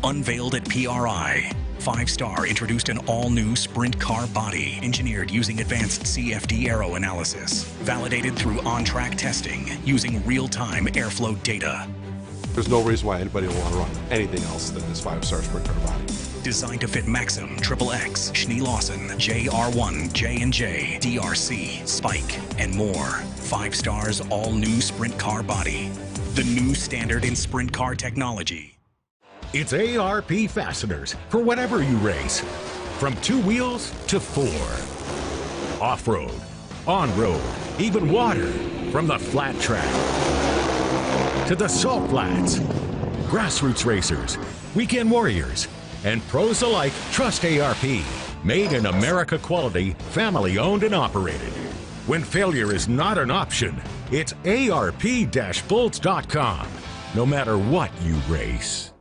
Unveiled at PRI, 5-Star introduced an all-new sprint car body engineered using advanced CFD aero analysis, validated through on-track testing using real-time airflow data. There's no reason why anybody will want to run anything else than this 5-Star sprint car body. Designed to fit Maxim, XXX, Schnee Lawson, JR1, J&J, DRC, Spike, and more. 5-Star's all-new sprint car body. The new standard in sprint car technology. It's ARP fasteners for whatever you race. From 2 wheels to 4. Off-road, on-road, even water. From the flat track to the salt flats. Grassroots racers, weekend warriors, and pros alike trust ARP. Made in America quality, family owned and operated. When failure is not an option, it's ARP-Bolts.com. No matter what you race.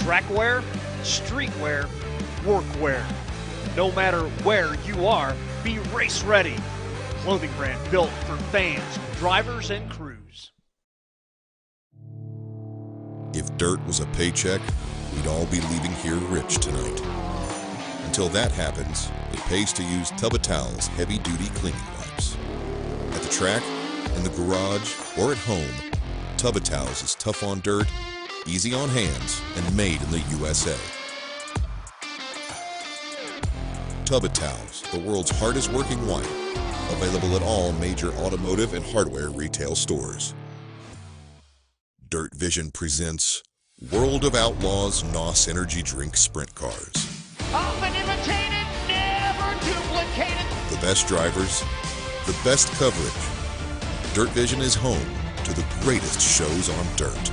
Trackwear, streetwear, workwear. No matter where you are, be race ready. Clothing brand built for fans, drivers, and crews. If dirt was a paycheck, we'd all be leaving here rich tonight. Until that happens, it pays to use Tub-O-Tal's heavy-duty cleaning wipes. At the track, in the garage, or at home, Tub-O-Tal's is tough on dirt, easy on hands, and made in the USA. Tub-O-Tal's, the world's hardest working wipe, available at all major automotive and hardware retail stores. DIRTVision presents World of Outlaws NOS Energy Drink Sprint Cars. Often imitated, never duplicated. The best drivers, the best coverage. DIRTVision is home to the greatest shows on dirt.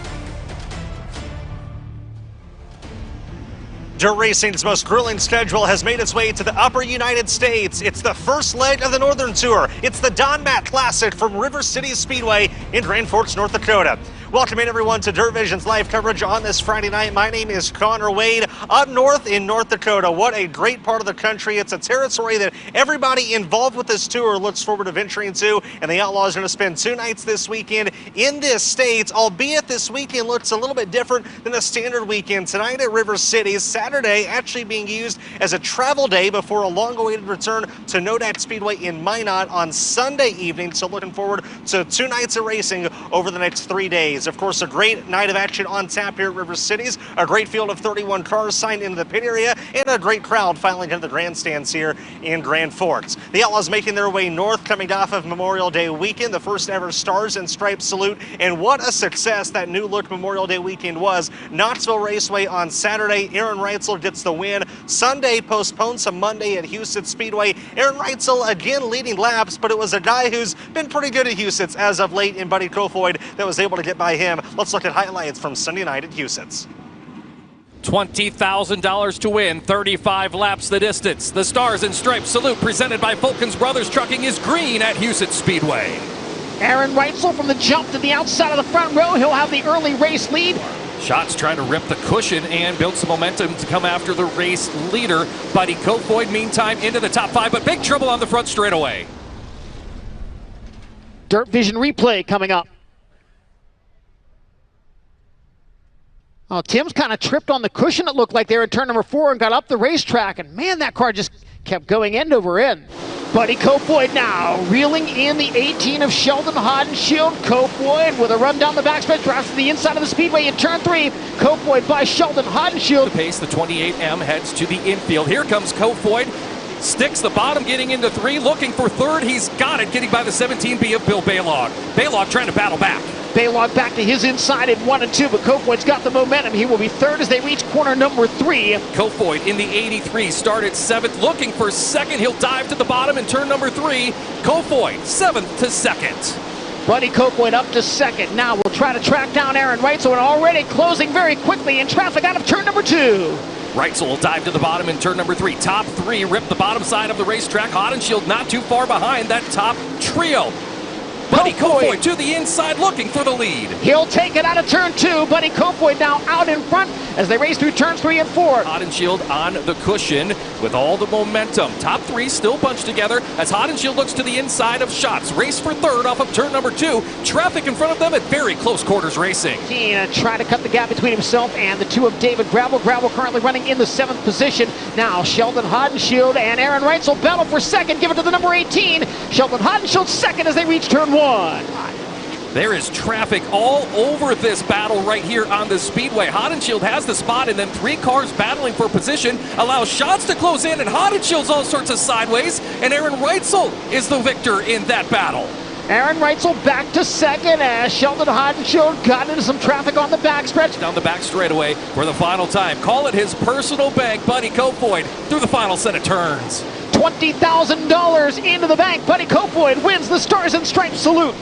Dirt racing's most grueling schedule has made its way to the upper United States. It's the first leg of the Northern Tour. It's the Don Mack Classic from River City Speedway in Grand Forks, North Dakota. Welcoming everyone to DIRTVision's live coverage on this Friday night. My name is Connor Wade, up north in North Dakota. What a great part of the country. It's a territory that everybody involved with this tour looks forward to venturing to, and the Outlaws are going to spend 2 nights this weekend in this state, albeit this weekend looks a little bit different than a standard weekend. Tonight at River City, Saturday actually being used as a travel day before a long-awaited return to Nodak Speedway in Minot on Sunday evening. So looking forward to 2 nights of racing over the next 3 days. Of course, a great night of action on tap here at River Cities. A great field of 31 cars signed into the pit area, and a great crowd filing into the grandstands here in Grand Forks. The Outlaws making their way north, coming off of Memorial Day weekend, the first ever Stars and Stripes salute, and what a success that new look Memorial Day weekend was. Knoxville Raceway on Saturday, Aaron Reitzel gets the win. Sunday postponed to Monday at Houston Speedway. Aaron Reitzel again leading laps, but it was a guy who's been pretty good at Houston as of late in Buddy Kofoid that was able to get by him. Let's look at highlights from Sunday night at Houston's. $20,000 to win, 35 laps the distance. The Stars and Stripes salute presented by Fulkins Brothers Trucking is green at Houston Speedway. Aaron Reitzel from the jump to the outside of the front row. He'll have the early race lead. Shots trying to rip the cushion and build some momentum to come after the race leader. Buddy Kofoid, meantime, into the top 5, but big trouble on the front straightaway. DIRTVision replay coming up. Oh, Tim's kind of tripped on the cushion, it looked like there in turn number 4, and got up the racetrack, and man, that car just kept going end over end. Buddy Kofoid now reeling in the 18 of Sheldon Hodenshield. Kofoid with a run down the backstretch, drives to the inside of the speedway in turn 3. Kofoid by Sheldon Hodenshield. The pace, the 28M heads to the infield. Here comes Kofoid. Sticks the bottom, getting into 3, looking for 3rd. He's got it, getting by the 17B of Bill Baylog. Baylog trying to battle back. Baylog back to his inside in 1 and 2, but Kofoid's got the momentum. He will be 3rd as they reach corner number 3. Kofoid in the 83, started 7th, looking for 2nd. He'll dive to the bottom in turn number 3. Kofoid, 7th to 2nd. Buddy Kofoid up to 2nd. Now we'll try to track down Aaron Reitzel, and already closing very quickly in traffic out of turn number 2. Reitzel will dive to the bottom in turn number 3. Top 3 rip the bottom side of the racetrack. Hodenshield not too far behind that top trio. Buddy Kofoid to the inside, looking for the lead. He'll take it out of turn 2. Buddy Kofoid now out in front as they race through turns 3 and 4. Hodenshield on the cushion with all the momentum. Top 3 still bunched together as Hodenshield looks to the inside of Shots. Race for 3rd off of turn number 2. Traffic in front of them at very close quarters racing. He try to cut the gap between himself and the 2 of David Gravel. Gravel currently running in the 7th position. Now Sheldon Hodenshield and Aaron Reitzel battle for 2nd. Give it to the number 18. Sheldon Hodenshield 2nd as they reach turn 1. There is traffic all over this battle right here on the speedway. Hodenshield has the spot, and then 3 cars battling for position allows Shots to close in, and Hodenshield's all sorts of sideways, and Aaron Reitzel is the victor in that battle. Aaron Reitzel back to 2nd as Sheldon Hodenshield got into some traffic on the backstretch. Down the back straightaway for the final time. Call it his personal bank, Buddy Kofoid, through the final set of turns. $20,000 into the bank. Buddy Kofoid wins the Stars and Stripes salute.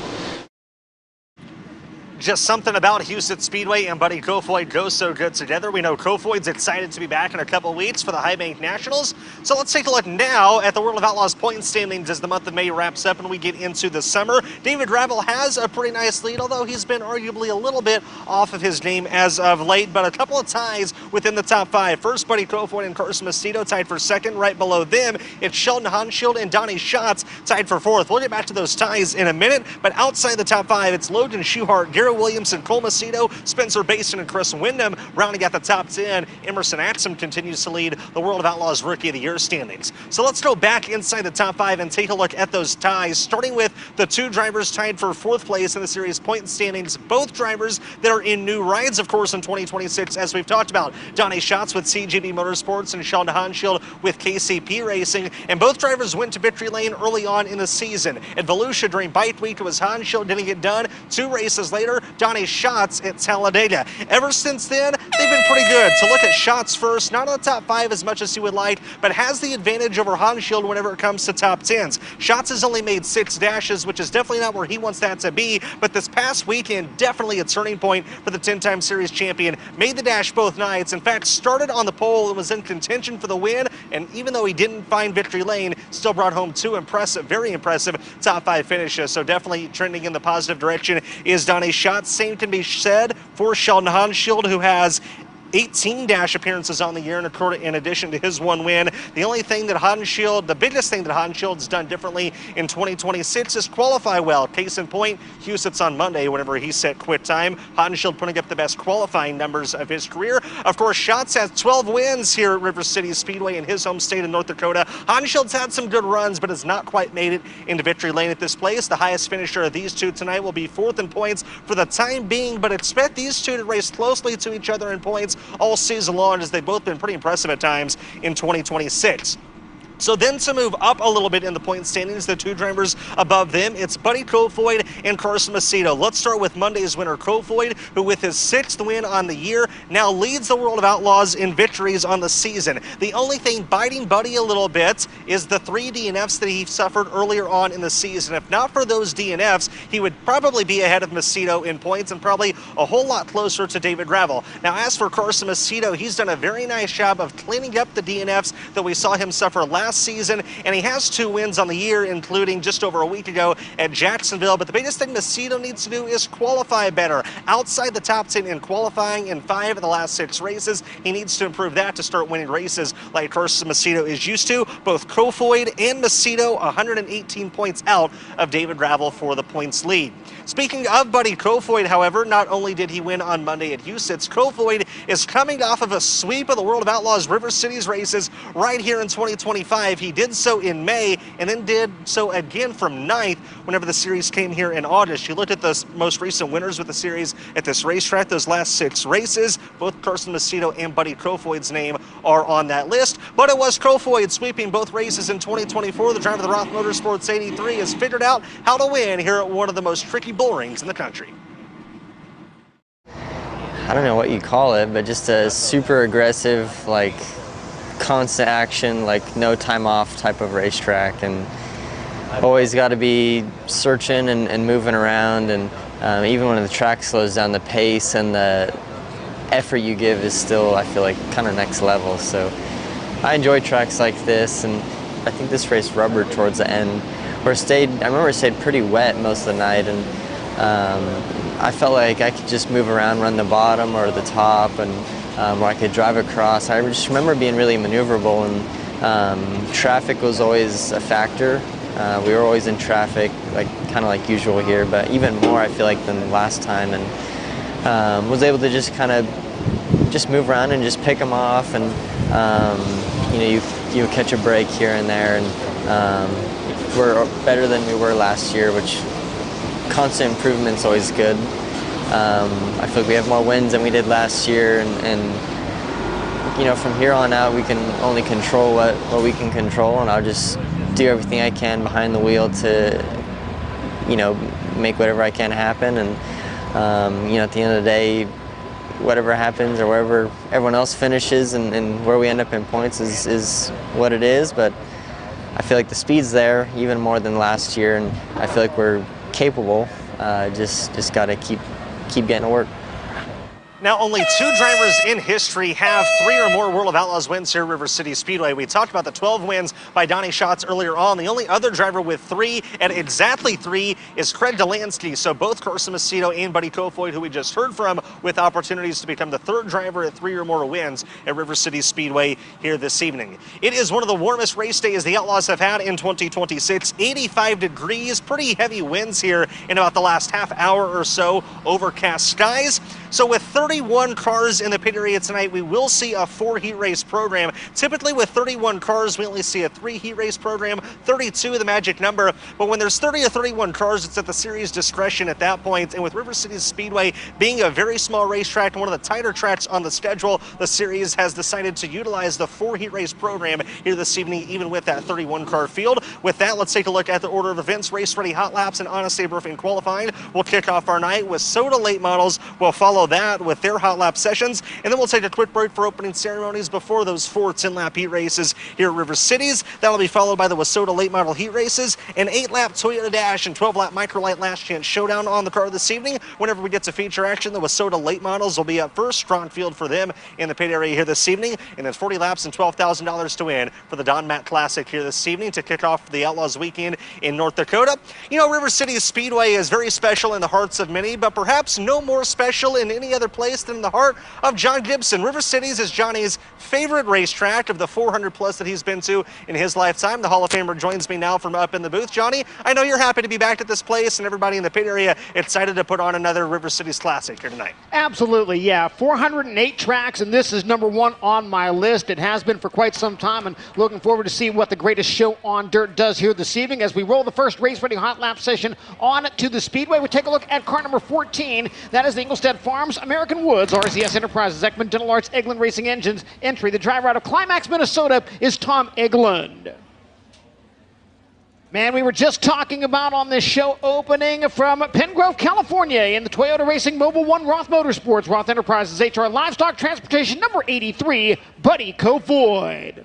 Just something about Houston Speedway and Buddy Kofoid go so good together. We know Kofoid's excited to be back in a couple weeks for the High Bank Nationals. So let's take a look now at the World of Outlaws point standings as the month of May wraps up and we get into the summer. David Gravel has a pretty nice lead, although he's been arguably a little bit off of his game as of late, but a couple of ties within the top 5. First, Buddy Kofoid and Carson Macedo tied for 2nd. Right below them, it's Sheldon Hodenshield and Donnie Schatz tied for 4th. We'll get back to those ties in a minute, but outside the top 5, it's Logan Schuhart, Garrett Williamson, Cole Macedo, Spencer Basin, and Chris Wyndham rounding out the top 10. Emerson Axum continues to lead the World of Outlaws Rookie of the Year standings. So let's go back inside the top 5 and take a look at those ties, starting with the 2 drivers tied for 4th place in the series point standings. Both drivers that are in new rides, of course, in 2026, as we've talked about. Donnie Schatz with CGB Motorsports and Sheldon Hodenshield with KCP Racing, and both drivers went to victory lane early on in the season. At Volusia during Bike Week, it was Hodenshield didn't get done. 2 races later, Donnie Schatz at Talladega. Ever since then, they've been pretty good. To look at Schatz first, not on the top 5 as much as he would like, but has the advantage over Hodenshield whenever it comes to top 10s. Schatz has only made 6 dashes, which is definitely not where he wants that to be, but this past weekend, definitely a turning point for the 10-time series champion. Made the dash both nights. In fact, started on the pole and was in contention for the win, and even though he didn't find victory lane, still brought home 2 impressive, very impressive top 5 finishes. So definitely trending in the positive direction is Donnie Schatz. Same can be said for Sheldon Hodenshield, who has 18 dash appearances on the year in addition to his 1 win. The only thing that Hodenshield, the biggest thing that Hodenshield's done differently in 2026 is qualify well. Case in point, Hussett's on Monday whenever he set quit time. Hodenshield putting up the best qualifying numbers of his career. Of course, Schatz has 12 wins here at River City Speedway in his home state of North Dakota. Hodenshield's had some good runs, but has not quite made it into victory lane at this place. The highest finisher of these 2 tonight will be 4th in points for the time being, but expect these 2 to race closely to each other in points all season long, as they've both been pretty impressive at times in 2026. So then to move up a little bit in the point standings, the 2 drivers above them, it's Buddy Kofoid and Carson Macedo. Let's start with Monday's winner, Kofoid, who with his 6th win on the year now leads the World of Outlaws in victories on the season. The only thing biting Buddy a little bit is the 3 DNFs that he suffered earlier on in the season. If not for those DNFs, he would probably be ahead of Macedo in points and probably a whole lot closer to David Gravel. Now, as for Carson Macedo, he's done a very nice job of cleaning up the DNFs that we saw him suffer last last season, and he has 2 wins on the year, including just over a week ago at Jacksonville. But the biggest thing Macedo needs to do is qualify better. Outside the top 10 in qualifying in 5 of the last 6 races. He needs to improve that to start winning races like Carson Macedo is used to. Both Kofoid and Macedo 118 points out of David Ravel for the points lead. Speaking of Buddy Kofoid, however, not only did he win on Monday at Huset's, Kofoid is coming off of a sweep of the World of Outlaws River Cities races right here in 2025. He did so in May and then did so again from 9th whenever the series came here in August. You looked at the most recent winners with the series at this racetrack, those last 6 races. Both Carson Macedo and Buddy Kofoid's name are on that list, but it was Kofoid sweeping both races in 2024. The driver of the Roth Motorsports 83 has figured out how to win here at one of the most tricky bull rings in the country. I don't know what you call it, but just a super aggressive, like constant action, like no time off type of racetrack, and always got to be searching and moving around, and even when the track slows down, the pace and the effort you give is still, I feel like, kind of next level. So I enjoy tracks like this, and I think this race rubbered towards the end, where I remember it stayed pretty wet most of the night, and I felt like I could just move around, run the bottom or the top, and where I could drive across. I just remember being really maneuverable, and traffic was always a factor. We were always in traffic, like kind of like usual here, but even more I feel like than last time, and was able to just kind of just move around and just pick them off, and you know, you catch a break here and there, and we're better than we were last year, which constant improvement's always good. I feel like we have more wins than we did last year, and you know, from here on out we can only control what we can control, and I'll just do everything I can behind the wheel to, you know, make whatever I can happen, and you know, at the end of the day, whatever happens or wherever everyone else finishes and where we end up in points is what it is. But I feel like the speed's there even more than last year, and I feel like we're capable. Just got to keep getting to work. Now, only 2 drivers in history have 3 or more World of Outlaws wins here at River City Speedway. We talked about the 12 wins by Donnie Schatz earlier on. The only other driver with 3, and exactly 3, is Craig Delansky. So both Carson Macedo and Buddy Kofoid, who we just heard from, with opportunities to become the 3rd driver at 3 or more wins at River City Speedway here this evening. It is one of the warmest race days the Outlaws have had in 2026. 85 degrees, pretty heavy winds here in about the last half hour or so, overcast skies. So with 31 cars in the pit area tonight, we will see a 4 heat race program. Typically with 31 cars, we only see a 3 heat race program, 32 the magic number. But when there's 30 or 31 cars, it's at the series' discretion at that point. And with River City Speedway being a very small racetrack and one of the tighter tracks on the schedule, the series has decided to utilize the 4 heat race program here this evening, even with that 31 car field. With that, let's take a look at the order of events. Race ready hot laps and honest saber in qualifying. We'll kick off our night with Soda late models. We'll follow that with their hot lap sessions, and then we'll take a quick break for opening ceremonies before those 4 10-lap heat races here at River Cities. That'll be followed by the Wasota late model heat races, an 8-lap Toyota Dash and 12-lap Microlight last chance showdown on the car this evening. Whenever we get to feature action, the Wasota late models will be up first. Strong field for them in the pit area here this evening, and then 40 laps and $12,000 to win for the Don Mack Classic here this evening to kick off the Outlaws weekend in North Dakota. You know, River City Speedway is very special in the hearts of many, but perhaps no more special in any other place than the heart of John Gibson. River Cities is Johnny's favorite racetrack of the 400 plus that he's been to in his lifetime. The Hall of Famer joins me now from up in the booth. Johnny, I know you're happy to be back at this place, and everybody in the pit area excited to put on another River Cities Classic here tonight. Absolutely, yeah. 408 tracks, and this is number 1 on my list. It has been for quite some time, and looking forward to see what the greatest show on dirt does here this evening as we roll the first race ready hot lap session on to the Speedway. We take a look at car number 14. That is the Ingolstadt Farms American Woods RCS Enterprises Ekman Dental Arts Eglin Racing Engines entry. The driver out of Climax, Minnesota is Tom Eglund. Man, we were just talking about on this show opening from Pengrove, California in the Toyota Racing Mobile 1 Roth Motorsports, Roth Enterprises HR Livestock Transportation number 83, Buddy Kofoid.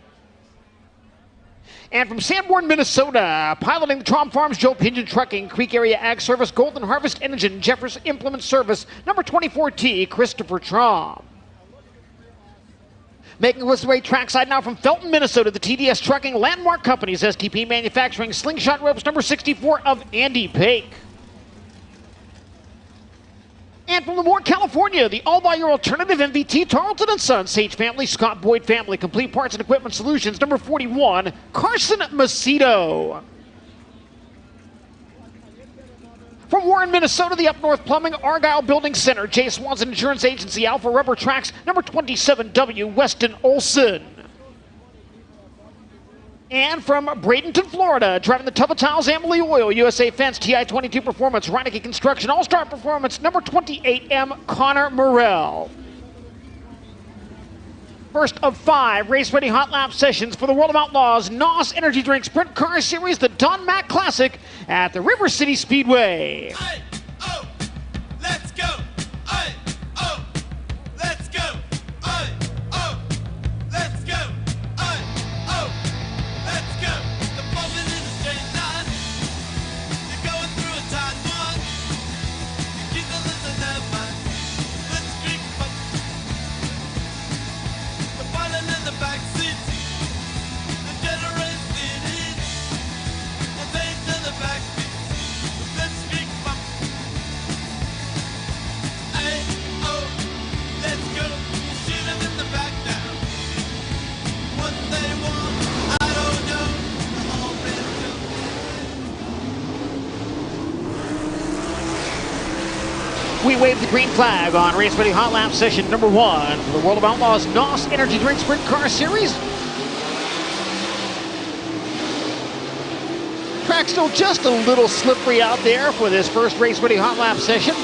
And from Sanborn, Minnesota, piloting the Trom Farms, Joe Pigeon Trucking, Creek Area Ag Service, Golden Harvest Engine, Jeffers Implement Service, number 24T, Christopher Trom. Making his way trackside now from Felton, Minnesota, the TDS Trucking Landmark Company's STP Manufacturing Slingshot Ropes number 64 of Andy Pake. And from Lemoore, California, the all-by-your alternative MVT Tarleton & Sons, Sage Family, Scott Boyd Family, Complete Parts and Equipment Solutions, number 41, Carson Macedo. From Warren, Minnesota, the Up North Plumbing, Argyle Building Center, J. Swanson Insurance Agency, Alpha Rubber Tracks, number 27W, Weston Olson. And from Bradenton, Florida, driving the Tubba Tiles, Amalie Oil, USA Fence, TI-22 Performance, Reineke Construction, All-Star Performance, number 28M, Connor Morrell. First of 5 race-ready hot lap sessions for the World of Outlaws NOS Energy Drink Sprint Car Series, the Don Mack Classic at the River City Speedway. Aye, oh, let's go. Aye, oh, let's go. Aye, oh, let's go. Aye, oh, let's go. The moment in a straight line. You're going through a tight one. You keep the listen that mind. Let's drink up. The pilot in the back seat. The generous leading. And they to the back seat. Let's drink up. Aye, oh, let's go. Shoot them in the back now. What they want, I don't know. The whole red We wave the green flag on Race Ready Hot Lap Session number 1 for the World of Outlaws NOS Energy Drink Sprint Car Series. Track still just a little slippery out there for this first Race Ready Hot Lap Session.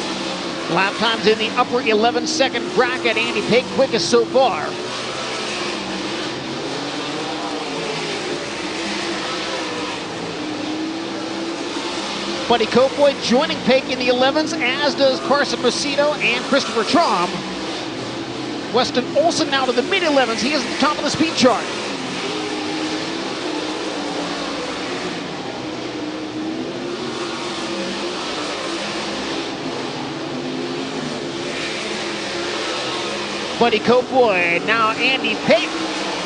Lap times in the upper 11-second bracket. Andy Pake quickest so far. Buddy Kofoid joining Pake in the 11s, as does Carson Macedo and Christopher Traum. Weston Olson now to the mid-11s. He is at the top of the speed chart. Buddy Kofoid, now Andy Pake.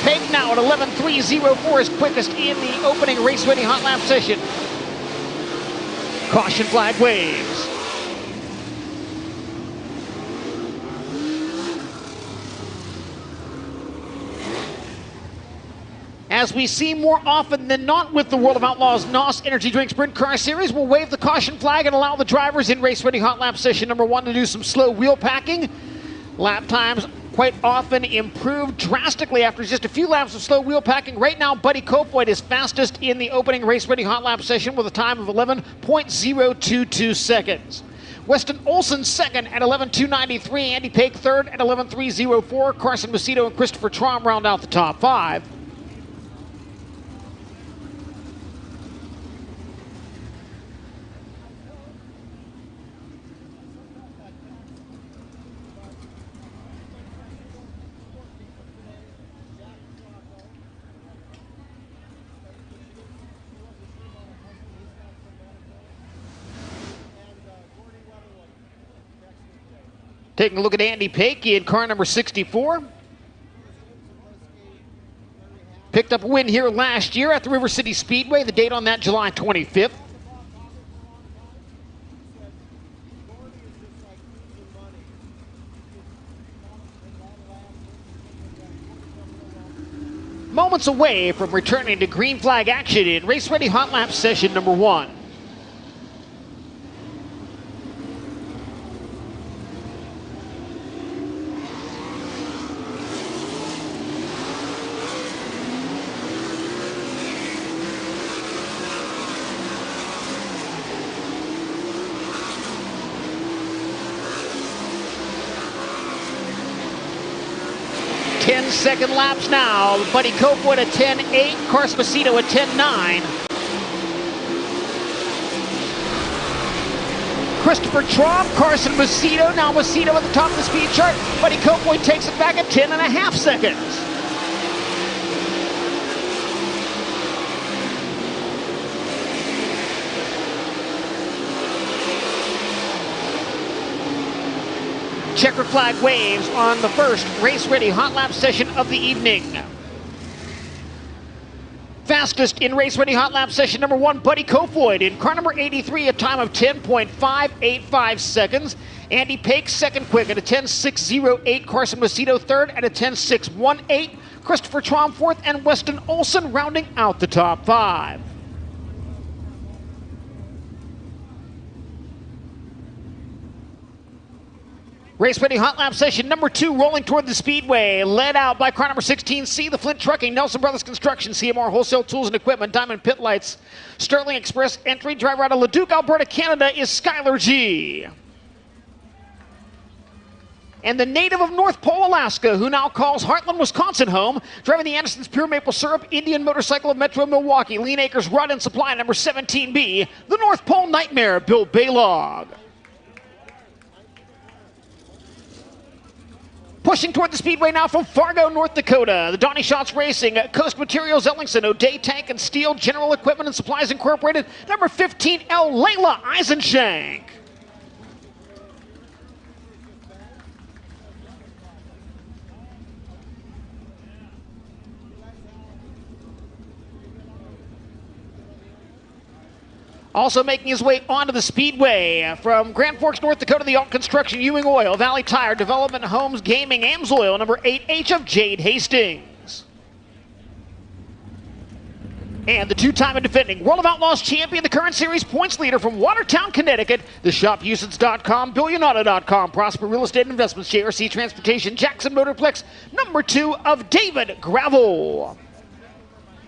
Pake now at 11.304 is quickest in the opening race-ready hot lap session. Caution flag waves. As we see more often than not with the World of Outlaws NOS Energy Drink Sprint Car Series, we'll wave the caution flag and allow the drivers in race-ready hot lap session number 1 to do some slow wheel packing. Lap times quite often improved drastically after just a few laps of slow wheel packing. Right now, Buddy Kofoid is fastest in the opening race-ready hot lap session with a time of 11.022 seconds. Weston Olson second at 11.293. Andy Pake third at 11.304. Carson Macedo and Christopher Traum round out the top 5. Taking a look at Andy Pake in car number 64. Picked up a win here last year at the River City Speedway. The date on that, July 25th. Moments away from returning to green flag action in Race Ready Hot Lap Session number 1. Second laps now. Buddy Kofoid at 10.8, Carson Macedo at 10.9. Christopher Traum, Carson Macedo, now Macedo at the top of the speed chart. Buddy Kofoid takes it back at 10.5 seconds. Checkered flag waves on the first race-ready hot lap session of the evening. Fastest in race-ready hot lap session number 1, Buddy Kofoid in car number 83, a time of 10.585 seconds. Andy Paik second quick at a 10.608. Carson Macedo third at a 10.618. Christopher Traum fourth, and Weston Olson rounding out the top 5. Race-ready hot lap session number 2 rolling toward the speedway, led out by car number 16C, the Flint Trucking, Nelson Brothers Construction, CMR Wholesale Tools and Equipment, Diamond Pit Lights, Sterling Express Entry. Driver out of Leduc, Alberta, Canada is Skylar G. And the native of North Pole, Alaska, who now calls Heartland, Wisconsin home, driving the Anderson's Pure Maple Syrup Indian Motorcycle of Metro Milwaukee, Lean Acres Rod and Supply number 17B, the North Pole Nightmare, Bill Baylog. Pushing toward the speedway now from Fargo, North Dakota. The Donnie Schatz Racing, Coast Materials, Ellingson, O'Day Tank and Steel, General Equipment and Supplies Incorporated, number 15L, Layla Eisenshank. Also making his way onto the speedway from Grand Forks, North Dakota, the Alt Construction, Ewing Oil, Valley Tire, Development Homes, Gaming, Amsoil, number 8H of Jade Hastings. And the two-time and defending World of Outlaws champion, the current series points leader from Watertown, Connecticut, the ShopUsage.com, Billionauto.com, Prosper Real Estate Investments, JRC Transportation, Jackson Motorplex, number 2 of David Gravel.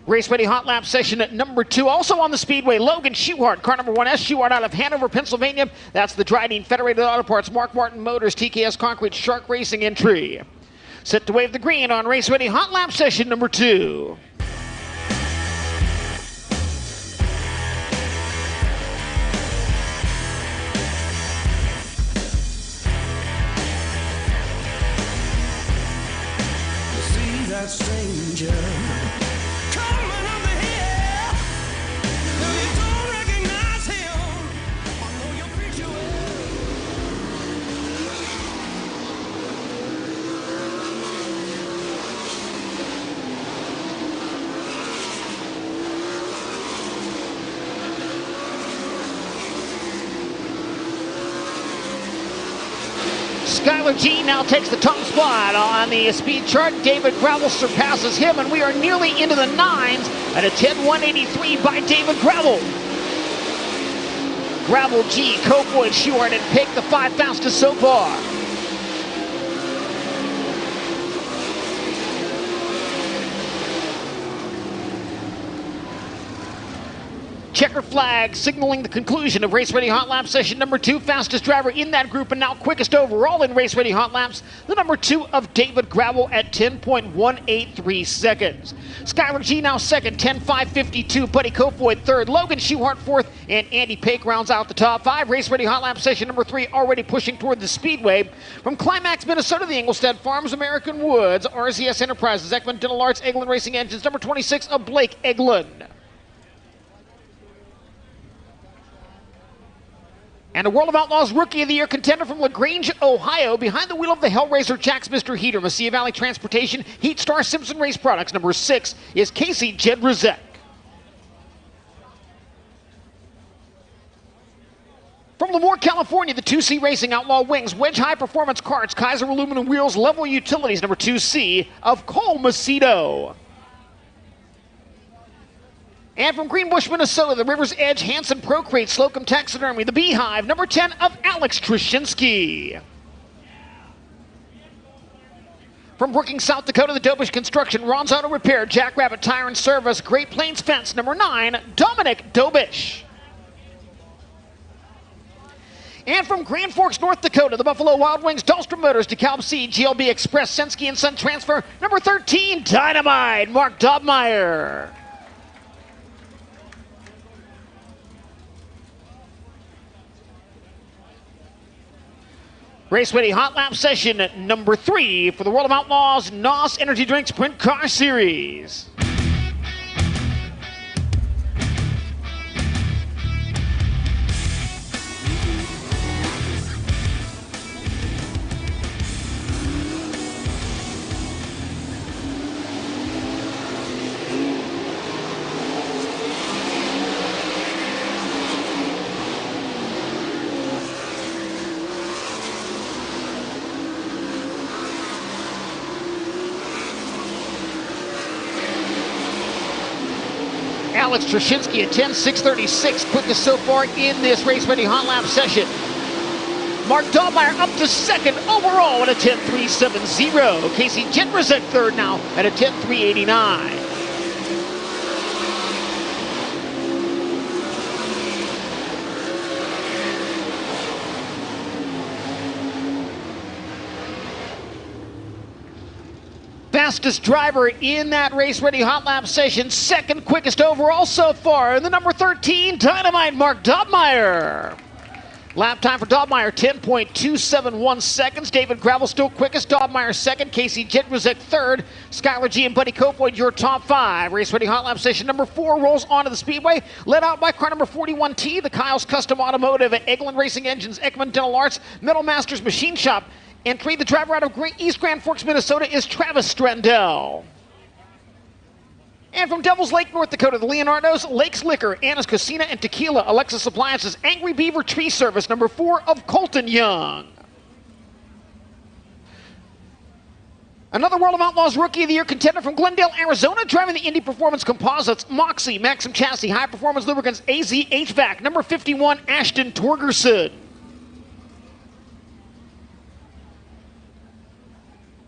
Race-ready hot lap session at number 2. Also on the speedway, Logan Schuhart, car number 1S, Schuhart out of Hanover, Pennsylvania. That's the Dryden Federated Auto Parts, Mark Martin Motors, TKS Concrete, Shark Racing entry. Set to wave the green on race-ready hot lap session number 2. See that stranger coming over here. No, you don't recognize him. I know your creature Skylar G now takes the top spot on the speed chart. David Gravel surpasses him, and we are nearly into the 9s at a 10.183 by David Gravel. Gravel, G, Kofoid, Schuhart, and Paik, the 5 fastest so far. Checker flag signaling the conclusion of race-ready hot lap session number 2. Fastest driver in that group and now quickest overall in race-ready hot laps, the number 2 of David Gravel at 10.183 seconds. Skylar G now second, 10.552. Buddy Kofoid third, Logan Schuhart fourth, and Andy Paik rounds out the top 5. Race-ready hot lap session number 3 already pushing toward the speedway. From Climax, Minnesota, the Engelstad Farms, American Woods, RZS Enterprises, Ekman Dental Arts, Eglin Racing Engines, number 26 of Blake Eglin. And a World of Outlaws Rookie of the Year contender from LaGrange, Ohio, behind the wheel of the Hellraiser Jack's Mr. Heater, Mesilla Valley Transportation, Heat Star Simpson Race Products, number 6 is Casey Jedrzejek. From Lemoore, California, the 2C Racing Outlaw Wings, Wedge High Performance Carts, Kaiser Aluminum Wheels, Level Utilities, number 2C of Cole Macedo. And from Greenbush, Minnesota, the River's Edge, Hanson Procrete, Slocum Taxidermy, the Beehive, number 10 of Alex Trushinsky. From Brookings, South Dakota, the Dobish Construction, Ron's Auto Repair, Jackrabbit Tire and Service, Great Plains Fence, number 9, Dominic Dobish. And from Grand Forks, North Dakota, the Buffalo Wild Wings, Dahlstrom Motors, DeKalb Seed, GLB Express, Senski and Son Transfer, number 13, Dynamite, Mark Dobmeyer. Race-ready hot lap session at number 3 for the World of Outlaws NOS Energy Drink Sprint Car Series. Alex Trashinsky at 10.636, quickest so far in this race-ready hot lap session. Mark Dahlmeyer up to second overall at a 10.370. Casey Jenrzyk third now at a 10.389. Fastest driver in that race-ready hot lap session, second quickest overall so far, and the number 13 Dynamite Mark Dahlmeyer. Lap time for Dahlmeyer, 10.271 seconds. David Gravel still quickest. Dahlmeyer second. Casey Jenrzyk third. Skylar G and Buddy Kofoid, your top five. Race-ready hot lap session number 4 rolls onto the Speedway, led out by car number 41T, the Kyle's Custom Automotive, Eglin Racing Engines, Ekman Dental Arts, Metal Masters Machine Shop. Entry, the driver out of East Grand Forks, Minnesota, is Travis Strandell. And from Devil's Lake, North Dakota, the Leonardo's, Lakes Liquor, Anna's Casino and Tequila, Alexis Appliances, Angry Beaver Tree Service, number 4 of Colton Young. Another World of Outlaws Rookie of the Year contender from Glendale, Arizona, driving the Indy Performance Composites, Moxie, Maxim Chassis, High Performance Lubricants, AZ HVAC, number 51, Ashton Torgerson.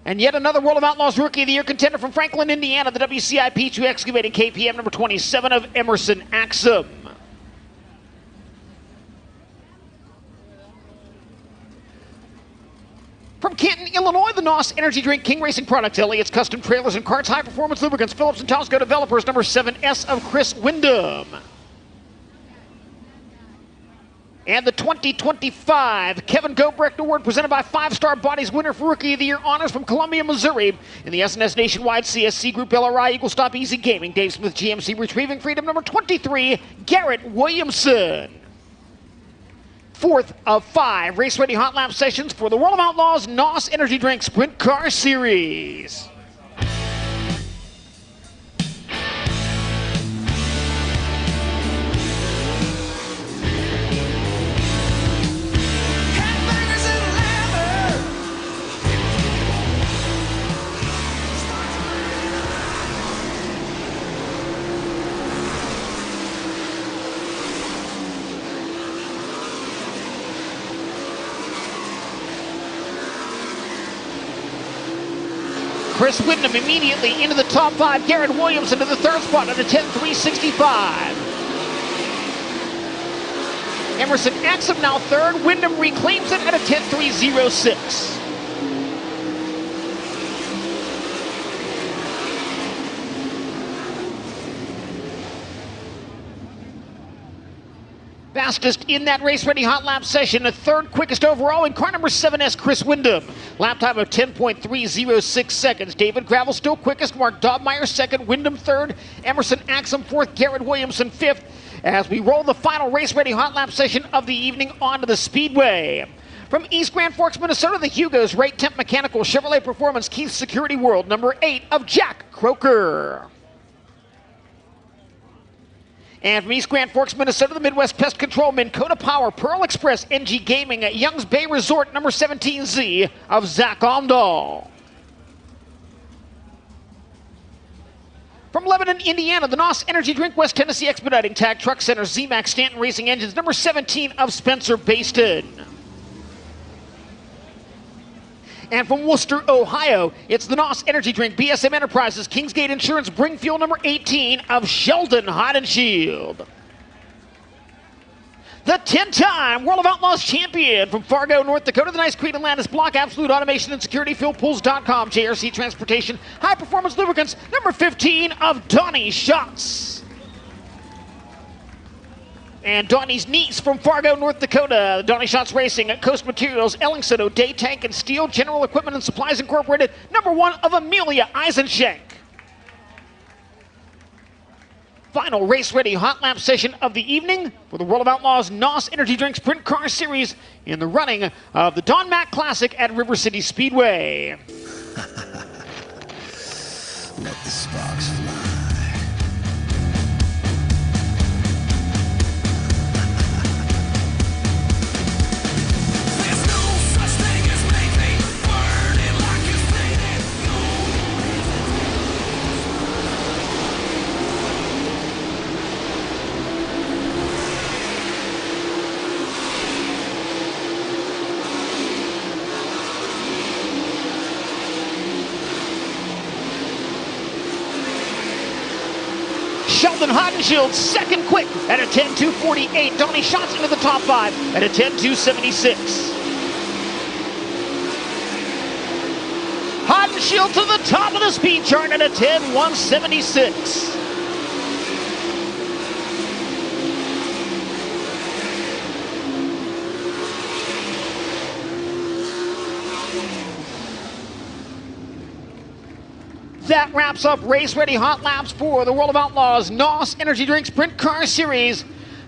And yet another World of Outlaws Rookie of the Year contender from Franklin, Indiana, the WCI P2 Excavating KPM number 27 of Emerson Axum. From Canton, Illinois, the NOS Energy Drink King Racing Products, Elliott's Custom Trailers and Carts, High Performance Lubricants, Phillips and Tosco Developers, number 7S of Chris Wyndham. And the 2025 Kevin Gobrecht Award presented by 5 Star Bodies winner for Rookie of the Year honors from Columbia, Missouri in the SNS Nationwide CSC Group LRI Eagle Stop Easy Gaming. Dave Smith GMC Retrieving Freedom number 23, Garrett Williamson. 4th of 5 race-ready hot lap sessions for the World of Outlaws NOS Energy Drink Sprint Car Series. Chris Wyndham immediately into the top 5. Garrett Williams into the 3rd spot at a 10.365. Emerson Axum now 3rd. Wyndham reclaims it at a 10.306. Fastest in that race-ready hot lap session, the 3rd quickest overall in car number 7S, Chris Wyndham. Lap time of 10.306 seconds. David Gravel still quickest, Mark Dahlmeyer 2nd, Wyndham 3rd, Emerson Axum 4th, Garrett Williamson 5th, as we roll the final race-ready hot lap session of the evening onto the Speedway. From East Grand Forks, Minnesota, the Hugos, Rate Temp Mechanical, Chevrolet Performance, Keith Security World, number 8 of Jack Croker. And from East Grand Forks, Minnesota, the Midwest Pest Control, Minn Kota Power, Pearl Express, NG Gaming, at Young's Bay Resort, number 17Z of Zach Omdahl. From Lebanon, Indiana, the NOS Energy Drink West Tennessee Expediting Tag Truck Center, Z-Max Stanton Racing Engines, number 17 of Spencer Baston. And from Worcester, Ohio, it's the NOS Energy Drink, BSM Enterprises, Kingsgate Insurance, Bring Fuel number 18 of Sheldon Hodenshield. The 10-time World of Outlaws champion from Fargo, North Dakota, the Nice Creek Atlantis Block, Absolute Automation and Security, FuelPools.com, JRC Transportation, High Performance Lubricants, number 15 of Donnie Schatz. And Donnie's niece from Fargo, North Dakota, Donnie Schatz Racing, at Coast Materials, Ellingson, O'Day Tank and Steel, General Equipment and Supplies Incorporated, number 1 of Amelia Eisenschenk. Final race-ready hot lap session of the evening for the World of Outlaws NOS Energy Drink Sprint Car Series in the running of the Don Mack Classic at River City Speedway. Let the sparks fly. Sheldon Hodenshield, second quick at a 10.248. Donnie Schatz into the top 5 at a 10.276. Hodenshield to the top of the speed chart at a 10.176. That wraps up Race Ready Hot Laps for the World of Outlaws NOS Energy Drink Sprint Car Series.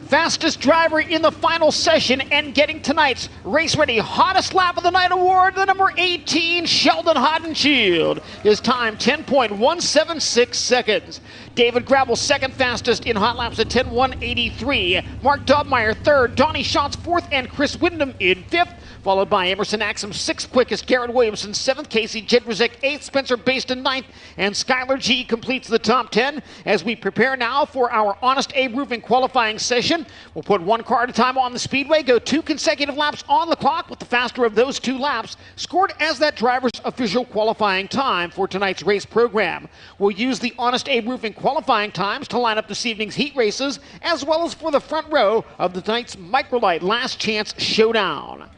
Fastest driver in the final session and getting tonight's Race Ready Hottest Lap of the Night award, the number 18, Sheldon Hodenshield. His time, 10.176 seconds. David Gravel, second fastest in hot laps at 10.183. Mark Dobmeyer, third. Donnie Schatz, fourth. And Chris Windham in fifth. Followed by Emerson Axum, sixth quickest. Garrett Williamson, seventh. Casey Jedrzejczyk, eighth. Spencer Baston, ninth. And Skylar G completes the top 10 as we prepare now for our Honest Abe Roofing qualifying session. We'll put one car at a time on the speedway, go 2 consecutive laps on the clock, with the faster of those 2 laps scored as that driver's official qualifying time for tonight's race program. We'll use the Honest Abe Roofing qualifying times to line up this evening's heat races, as well as for the front row of the tonight's Microlight Last Chance Showdown.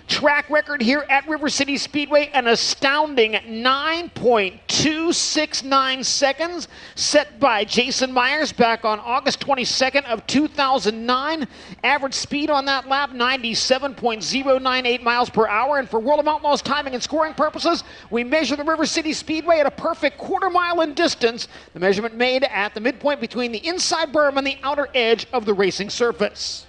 Track record here at River City Speedway, an astounding 9.269 seconds, set by Jason Myers back on August 22nd of 2009. Average speed on that lap, 97.098 miles per hour. And for World of Outlaws timing and scoring purposes, we measure the River City Speedway at a perfect quarter mile in distance. The measurement made at the midpoint between the inside berm and the outer edge of the racing surface.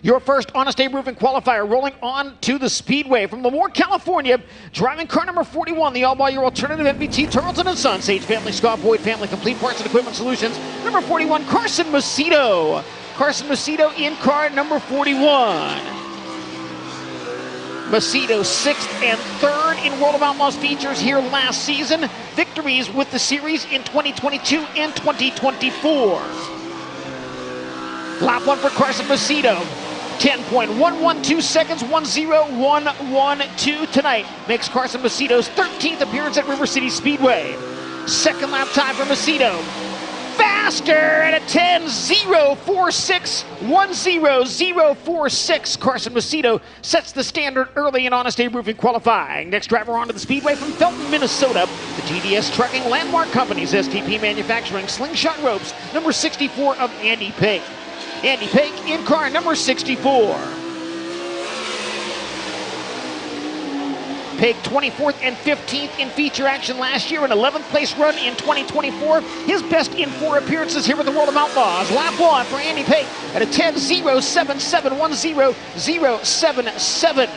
Your first Honest Abe Roofing qualifier rolling on to the speedway from Lemoore, California. Driving car number 41, the all-by-your alternative MBT Tarleton & Son, Sage Family, Scott Boyd Family, Complete Parts and Equipment Solutions. Number 41, Carson Macedo. Carson Macedo in car number 41. Macedo 6th and 3rd in World of Outlaws features here last season. Victories with the series in 2022 and 2024. Lap 1 for Carson Macedo. 10.112 seconds, 10112 tonight. Makes Carson Macedo's 13th appearance at River City Speedway. Second lap time for Macedo. Faster at a 10.046, 10046. Carson Macedo sets the standard early in Honest Abe Roofing qualifying. Next driver onto the speedway from Felton, Minnesota. The TDS Trucking Landmark Companies, STP Manufacturing, Slingshot Ropes, number 64 of Andy Pake. Andy Pake in car number 64. Pake 24th and 15th in feature action last year, an 11th place run in 2024. His best in 4 appearances here with the World of Outlaws. Lap 1 for Andy Pake at a 10.077, 10077.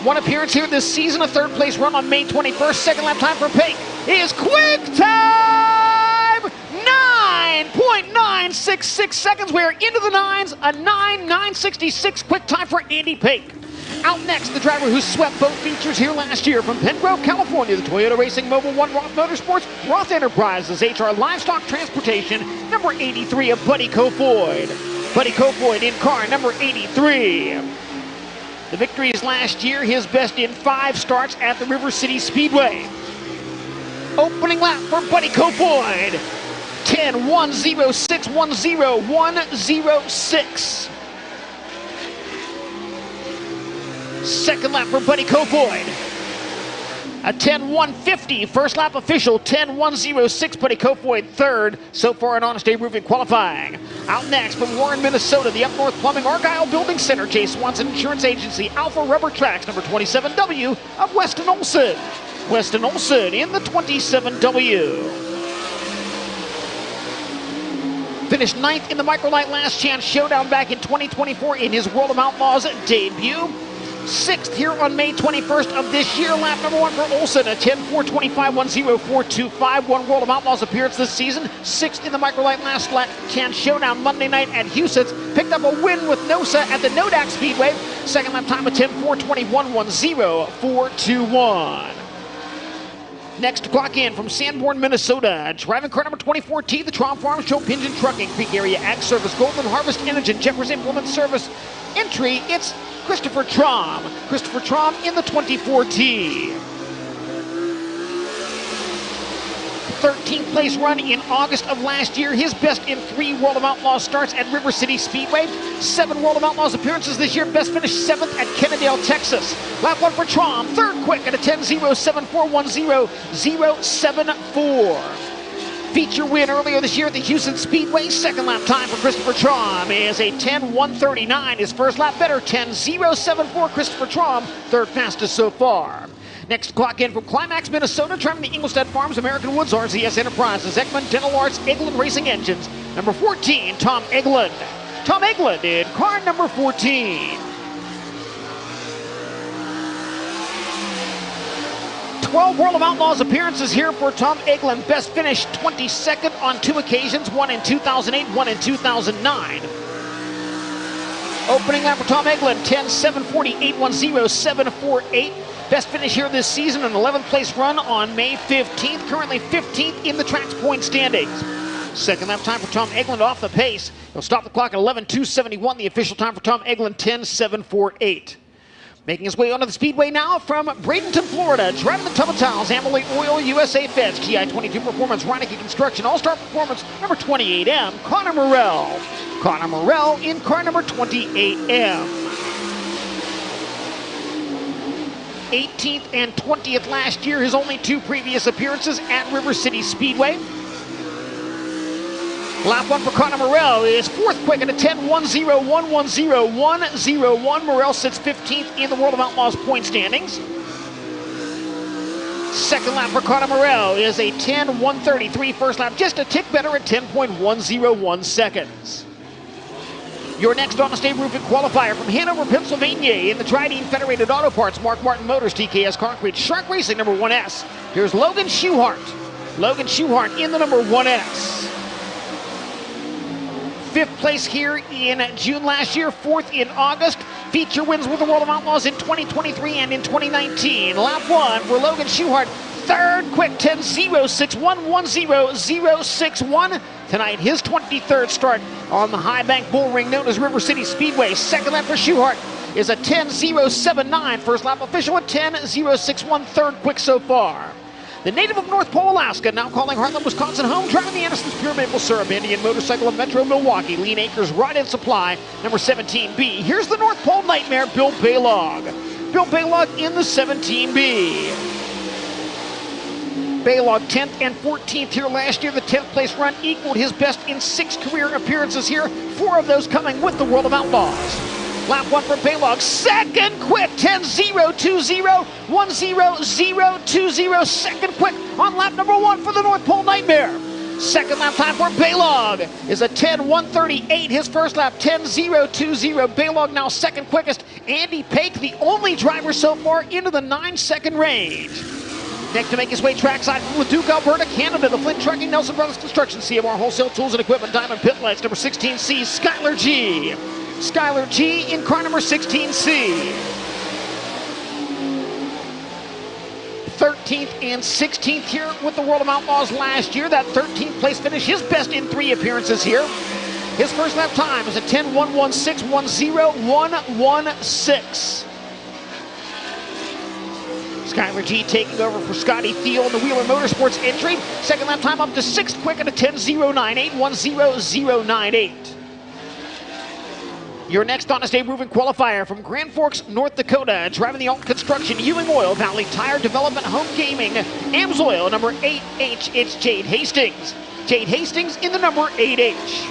One appearance here this season, a 3rd place run on May 21st. Second lap time for Pake is quick time! 9.966 seconds. We're into the 9s. A 9.966 quick time for Andy Pake. Out next, the driver who swept both features here last year from Pengrove, California, the Toyota Racing Mobile One Roth Motorsports, Roth Enterprises, HR Livestock Transportation, number 83 of Buddy Kofoid. Buddy Kofoid in car number 83. The victories last year, his best in 5 starts at the River City Speedway. Opening lap for Buddy Kofoid. 10.106, 10106. Second lap for Buddy Kofoid. A 10.150, first lap official, 10.106, Buddy Kofoid third, so far in Honest Abe Roofing qualifying. Out next from Warren, Minnesota, the Up North Plumbing Argyle Building Center, Jay Swanson Insurance Agency, Alpha Rubber Tracks, number 27W of Weston Olson. Weston Olson in the 27W. Finished 9th in the Microlight Last Chance Showdown back in 2024 in his World of Outlaws debut. 6th here on May 21st of this year. Lap number 1 for Olson, a 10.425, 10425. One World of Outlaws appearance this season. 6th in the Microlight Last Chance Showdown Monday night at Huset's. Picked up a win with NOSA at the Nodak Speedway. Second lap time, a 10.421, 10421. Next to clock in from Sanborn, Minnesota. Driving car number 24T, the Trom Farm Show Pigeon Trucking, Creek Area Ag Service, Golden Harvest Engine, Jeffers Implement Service entry. It's Christopher Trom. Christopher Trom in the 24T. 13th place run in August of last year. His best in 3 World of Outlaws starts at River City Speedway. 7 World of Outlaws appearances this year. Best finish 7th at Kennedale, Texas. Lap 1 for Trom. 3rd quick at a 10.07410.074. Feature win earlier this year at the Houston Speedway. 2nd lap time for Christopher Trom is a 10.139. His first lap better, 10.074. Christopher Trom, 3rd fastest so far. Next clock in from Climax, Minnesota, driving the Ingolstadt Farms American Woods RZS Enterprises, Ekman Dental Arts, Eglin Racing Engines. Number 14, Tom Eglin. Tom Eglin in car number 14. 12 World of Outlaws appearances here for Tom Eglin. Best finish 22nd on 2 occasions, one in 2008, one in 2009. Opening lap for Tom Eglin, 10.748.10.748. Best finish here this season, an 11th place run on May 15th. Currently 15th in the track's point standings. 2nd lap time for Tom Eglin off the pace. He'll stop the clock at 11.271. The official time for Tom Eglin, 10.748. Making his way onto the speedway now from Bradenton, Florida, driving the Tub of Towels, Amberley Oil, USA Feds, TI-22 Performance, Reineke Construction, All-Star Performance, number 28M, Connor Morrell. Connor Morrell in car number 28M. 18th and 20th last year, his only 2 previous appearances at River City Speedway. Lap 1 for Connor Morrell is 4th quick at a 10.101.10.101. Morrell sits 15th in the World of Outlaws point standings. 2nd lap for Connor Morrell is a 10.133. First lap just a tick better at 10.101 seconds. Your next on the state roofing qualifier from Hanover, Pennsylvania in the Tridene Federated Auto Parts, Mark Martin Motors, TKS Concrete, Shark Racing number 1S. Here's Logan Schuhart. Logan Schuhart in the number 1S. 5th place here in June last year, 4th in August. Feature wins with the World of Outlaws in 2023 and in 2019. Lap 1 for Logan Schuhart. 3rd quick, 10.061.10.061. Tonight, his 23rd start on the high bank bull ring known as River City Speedway. 2nd lap for Schuhart is a 10.079. First lap official at 10.061. 3rd quick so far. The native of North Pole, Alaska, now calling Heartland, Wisconsin home, driving the Anderson's Pure Maple Syrup Indian Motorcycle of Metro Milwaukee, Lean Acres Ride and Supply, number 17B. Here's the North Pole Nightmare, Bill Baylog. Bill Baylog in the 17B. Baylog 10th and 14th here last year. The 10th place run equaled his best in 6 career appearances here, 4 of those coming with the World of Outlaws. Lap 1 for Baylog, 2nd quick, 10.020.10.020. 2nd quick on lap number 1 for the North Pole Nightmare. 2nd lap time for Baylog is a 10.138. His first lap, 10.020. Baylog now 2nd quickest. Andy Pake, the only driver so far into the 9-second range. Next to make his way trackside from Leduc, Alberta, Canada, the Flint Trucking, Nelson Brothers Construction, CMR Wholesale Tools and Equipment, Diamond Pit Lights, number 16C, Skylar G. Skylar G in car number 16C. 13th and 16th here with the World of Outlaws last year. That 13th place finish, his best in 3 appearances here. His first lap time is a 10.116.10.116. Skylar G taking over for Scotty Thiel in the Wheeler Motorsports entry. 2nd lap time up to 6th quick at a 10.098.10.098. Your next Honest Abe Roofing qualifier from Grand Forks, North Dakota, driving the Alt Construction, Ewing Oil, Valley Tire Development, Home Gaming, AMSOIL, number 8H, it's Jade Hastings. Jade Hastings in the number 8H.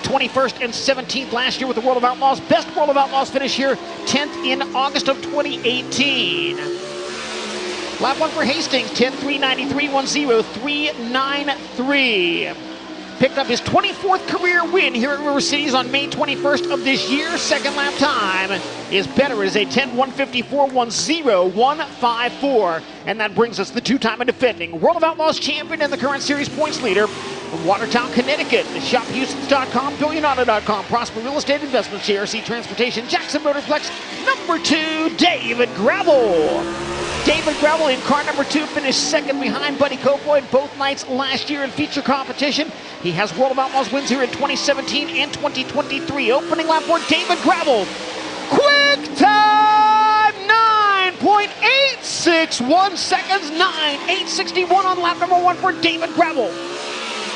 '21st and 17th last year with the World of Outlaws. Best World of Outlaws finish here, 10th in August of 2018. Lap 1 for Hastings, 10.393.10.393. Picked up his 24th career win here at River Cities on May 21st of this year. 2nd lap time is better as a 10.154.10.154. And that brings us the 2-time and defending World of Outlaws champion and the current series points leader from Watertown, Connecticut. ShopHoustons.com, BillionAuto.com, Prosper Real Estate Investments, JRC Transportation, Jackson Motorplex. Number 2, David Gravel. David Gravel in car number 2 finished 2nd behind Buddy Kofoid both nights last year in feature competition. He has World of Outlaws wins here in 2017 and 2023. Opening lap for David Gravel. Quick time 9. 9.61 seconds, 9.861 on lap number 1 for David Gravel.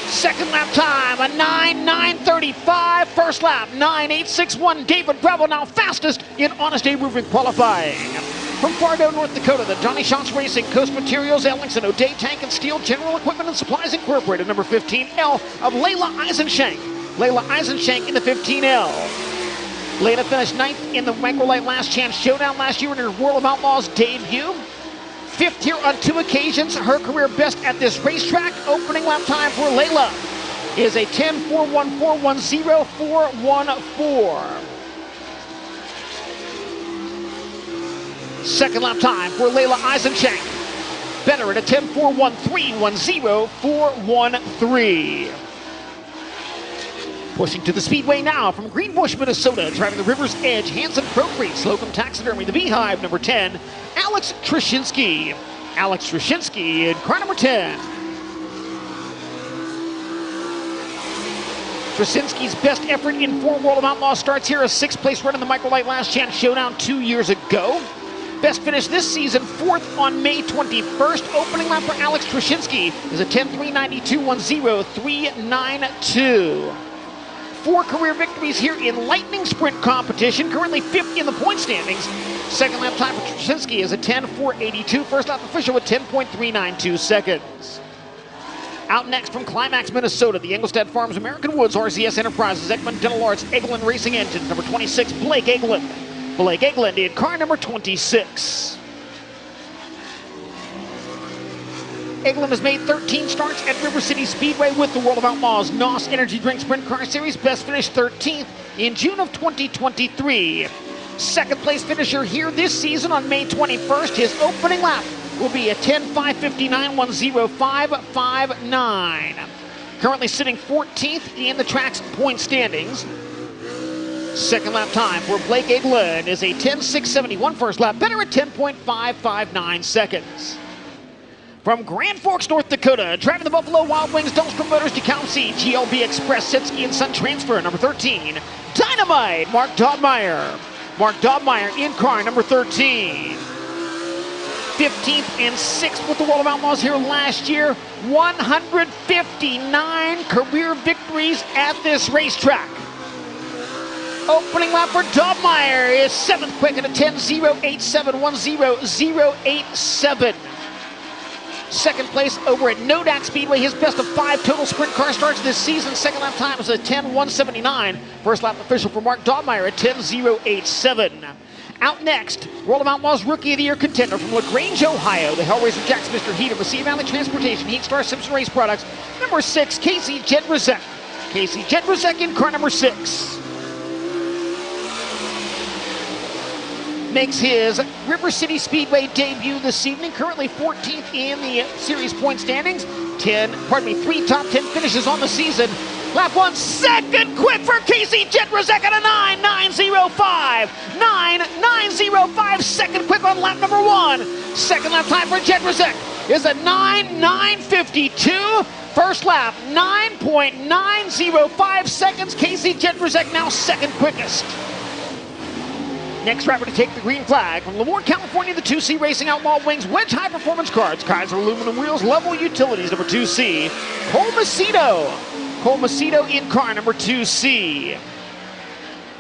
Second lap time, a 9.935. First lap, 9.861. David Gravel now fastest in Honest Abe Roofing qualifying. From Fargo, North Dakota, the Johnny Shots Racing, Coast Materials, Ellingson, O'Day Tank and Steel, General Equipment and Supplies Incorporated, number 15L of Layla Eisenshank. Layla Eisenshank in the 15L. Layla finished 9th in the Microlight Last Chance Showdown last year in her World of Outlaws debut. 5th here on 2 occasions, her career best at this racetrack. Opening lap time for Layla is a 10.414.10.414. Second lap time for Layla Eisenshank. Better at a 10.413.10.413. Pushing to the Speedway now from Greenbush, Minnesota, driving the River's Edge, Hanson Procrete, Slocum Taxidermy, the Beehive, number 10, Alex Trushinsky. Alex Trushinsky in car number 10. Trushinsky's best effort in 4 World of Outlaws starts here, a 6th place run in the Microlight Last Chance Showdown 2 years ago. Best finish this season, 4th on May 21st. Opening lap for Alex Trushinsky is a 10.392.10.392. 4 career victories here in Lightning Sprint competition, currently 5th in the point standings. Second lap time for Trushinsky is a 10.482. First lap official with 10.392 seconds. Out next from Climax, Minnesota, the Engelstad Farms American Woods RZS Enterprises Ekman Dental Arts Eglin Racing Engine, number 26, Blake Eglin. Blake Eglin in car number 26. Eglin has made 13 starts at River City Speedway with the World of Outlaws NOS Energy Drink Sprint Car Series. Best finish 13th in June of 2023. Second place finisher here this season on May 21st. His opening lap will be a 10.559.10.559. Currently sitting 14th in the track's point standings. Second lap time for Blake Eglin is a 10.671 first lap, better at 10.559 seconds. From Grand Forks, North Dakota, driving the Buffalo Wild Wings Dahlstrom Motors Tecumseh GLB Express Sitsky and Son Transfer, number 13, Dynamite, Mark Dobmeyer. Mark Dobmeyer in car number 13. 15th and 6th with the World of Outlaws here last year. 159 career victories at this racetrack. Opening lap for Dobmeyer is 7th quick at a 10.087.10.087. Second place over at Nodak Speedway, his best of 5 total sprint car starts this season. Second lap time is a 10.179. First lap official for Mark Dobmeyer at 10.087. Out next, World of Outlaws Rookie of the Year contender from LaGrange, Ohio, the Hellraiser Jacks Mr. Heat of Sea Valley Transportation, Heat Star Simpson Race Products, number 6, Casey Jedrzak. Casey Jedrzak in car number 6. Makes his River City Speedway debut this evening, currently 14th in the series point standings. 3 top 10 finishes on the season. Lap 1, second quick for Casey Jedrzak at a 9.905. 9.905, second quick on lap number 1. Second lap time for Jedrzak is a 9.952. First lap, 9.905 seconds. Casey Jedrzak now second quickest. Next driver to take the green flag from Lemoore, California, the 2C Racing Outlaw Wings Wedge High Performance Cards, Kaiser Aluminum Wheels, Level Utilities, number 2C. Cole Macedo. Cole Macedo in car number 2C.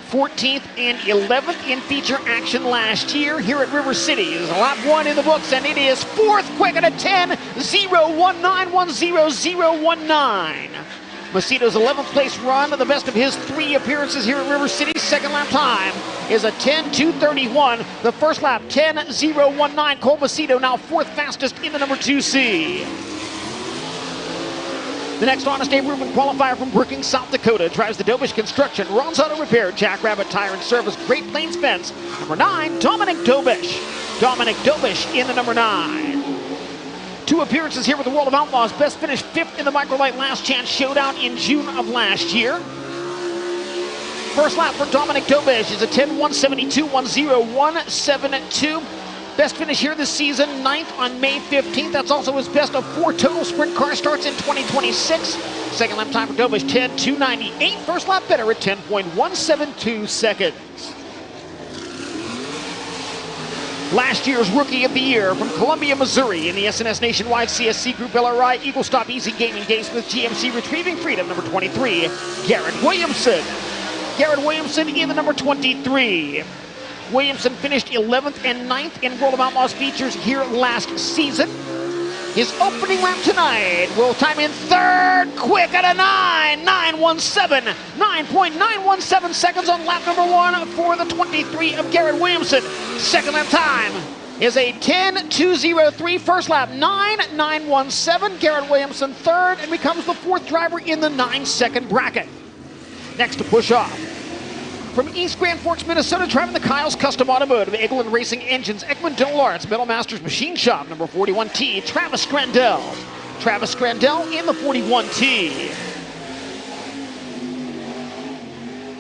14th and 11th in feature action last year here at River City. There's a lap 1 in the books, and it is 4th quick at a 10.019.10.019. Macedo's 11th place run, the best of his 3 appearances here at River City. Second lap time is a 10.231. The first lap, 10.019. Cole Macedo now 4th fastest in the number 2C. The next Honest Abe Rubin qualifier from Brookings, South Dakota, drives the Dobish Construction, Ron's Auto Repair, Jackrabbit Tire and Service, Great Plains Fence. Number 9, Dominic Dobish. Dominic Dobish in the number 9. 2 appearances here with the World of Outlaws. Best finish 5th in the Microlight Last Chance Showdown in June of last year. First lap for Dominic Dobish is a 10.172.10.172. Best finish here this season, 9th on May 15th. That's also his best of 4 total sprint car starts in 2026. Second lap time for Dobish, 10.298. First lap better at 10.172 seconds. Last year's Rookie of the Year from Columbia, Missouri in the SNS Nationwide CSC Group LRI Eagle Stop Easy Gaming Days with GMC Retrieving Freedom, number 23, Garrett Williamson. Garrett Williamson in the number 23. Williamson finished 11th and 9th in World of Outlaws features here last season. His opening lap tonight will time in third, quick at a 9.917 seconds on lap number 1 for the 23 of Garrett Williamson. Second lap time is a 10.203. First lap, 9.917. Garrett Williamson third and becomes the fourth driver in the 9-second bracket. Next to push off, from East Grand Forks, Minnesota, driving the Kyle's Custom Automotive, Eglin Racing Engines, Ekman Dental Arts, Metal Masters Machine Shop, number 41T, Travis Grandel. Travis Grandel in the 41T.